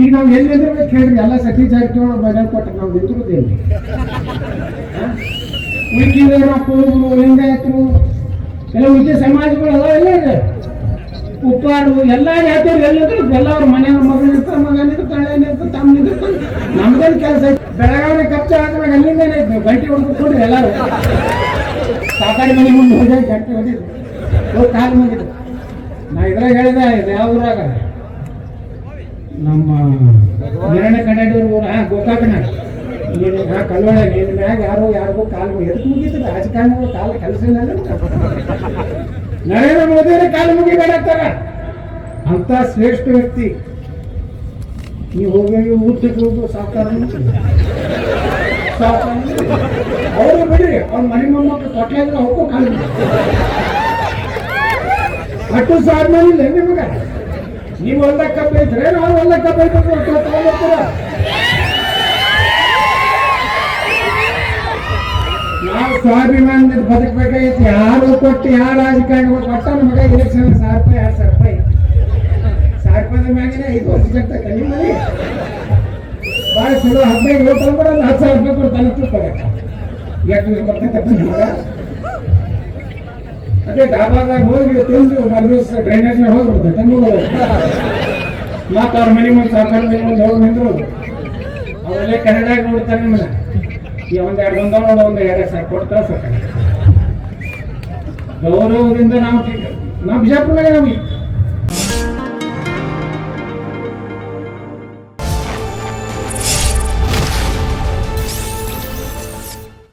ಈಗ ನಾವು ಎಲ್ಲಿ ನಿಂದಿರ್ಬೇಕು ಹೇಳ್ರಿ, ಎಲ್ಲ ಸತೀಶ್ ಜಾರಕಿಹೊಳಿ ಬಜಾರ್ ಕೊಟ್ಟರೆ ನಾವು ನಿಂತಿರೋದೇನು? ಉಳ್ಕಿದ್ರು ಕೂಗರು ಲಿಂಗಾಯತರು ಎಲ್ಲ ಉಳ್ಕಿ ಸಮಾಜಗಳು ಅದಾವ, ಎಲ್ಲ ಇದೆ ಉಪ್ಪಾರು ಎಲ್ಲ ಜಾತಿಯವ್ರು ಎಲ್ಲಿದ್ರು ಎಲ್ಲವ್ರ ಮನೆಯವ್ರ ಮಗಳು ಇರ್ತಾರೆ, ಮಗನ ಇರ್ತಾಳೆ ಇರ್ತಾರೆ, ತಮ್ಮ ಇರ್ತಾರೆ. ನಮ್ದೇನು ಕೆಲಸ ಐತೆ? ಬೆಳಗಾವಿ ಕಚ್ಚ ಆದ್ಮೇಲೆ ಅಲ್ಲಿಂದ ಏನೈತೆ ಗಂಟೆ ಹೊಡ್ಕೊಡ್ರಿ ಎಲ್ಲರೂ ಸಾಕಾರಿ ಮನೆ ಮುಂದೆ ಹೋಗಿ ಗಂಟೆ ಹೊಡಿದ್ರು ಹೋಗಿ ಕಾಲು ಮುಗಿದ್ರು. ನಾ ಇದ್ರಾಗ ಹೇಳಿದೆ ಇದು ಯಾವ ಊರಾಗ ನಮ್ಮ ನಿರ್ಣಯ ಕನ್ನಡಿಯವ್ರ ಊರ ಗೋಕಾಕನ ನೀನು ಕಲ್ವಳ ನೀನು ಮ್ಯಾಗ ಯಾರಿಗೂ ಕಾಲು ಎದಕ್ಕೆ ಮುಗಿತದೆ ರಾಜಕಾರಣಿಗಳು ಕಾಲು ಕೆಲಸ ಇಲ್ಲ. ನರೇಂದ್ರ ಮೋದಿಯವ್ರ ಕಾಲು ಮುಗಿಬೇಡಾಗ್ತಾರ ಅಂತ ಶ್ರೇಷ್ಠ ವ್ಯಕ್ತಿ. ನೀವು ಹೋಗಿ ಊಟಕ್ಕೆ ಹೋಗು ಸಾಕಾರ ಅವರು ಬಿಡ್ರಿ, ಅವ್ರ ಮನೆ ಮೊಮ್ಮಕ್ಕಳು ತೊಟ್ಲಾದ್ರೆ ಹೋಗೋ ಕಾಲು ಅಟ್ಟು ಸಾಧ್ಮೇಲೆ ಇಲ್ಲ ನಿಮಗ. ನೀವು ಹೊಲ್ದಾಗ ಕಬ್ಬ ಐತ್ರೆ ನಾವು ಹೊಲ್ದಾಗ ಕಬ್ಬ ಐತ್ರ ತಗೊಂಡ್ಬರ್ತೀರ. ನಾವು ಸ್ವಾಭಿಮಾನದಿಂದ ಬದುಕಬೇಕಾಗಿತ್ತು. ಯಾರು ಕೊಟ್ಟು ಯಾರು ರಾಜಕಾರಣಿಗಳು ಕೊಟ್ಟ ನಮಗ ಎಲೆಕ್ಷನ್ 1000 ರೂಪಾಯಿ 2000 ರೂಪಾಯಿ 1000 ರೂಪಾಯಿ ಮ್ಯಾಗಿನ 5 ವರ್ಷ ಜಂತ ಕಲಿ ಮನೆ ಭಾಳ ಚಲೋ 15 ಓಟ್ ಕೂಡ 10,000 ರೂಪಾಯಿ ಕೊಡ್ತಾನೆ ತಗೋಕ ಎಷ್ಟು ಬರ್ತೈತೆ ನಮಗ. ಅದೇ ಡಾಬಾದಾಗ ಹೋಗಿ ತಿಂದು ಮಲ್ಯೂಸ್ ಡ್ರೈನೇಜ್ ಹೋಗ್ಬಿಡ್ತೈತೆ ಮತ್ತು ಅವ್ರ ಮನೆ ಮುಂದೆ ಸಾಕಾರ ಮುಂದೆ ಹೋಗಿ ನಿಂದ್ರು ಅವರಲ್ಲೇ ಕನ್ನಡಾಗ ನೋಡ್ತಾರೆ ನಿಮ್ಮನ್ನ. ಈ ಒಂದೆರಡು ಬಂದವಳು ಒಂದು 2,000 ಕೊಡ್ತಾ ಸಾಕ ಗೌರವದಿಂದ ನಾವು ಬಿಜಾಪುರದಾಗ ನಮಗೆ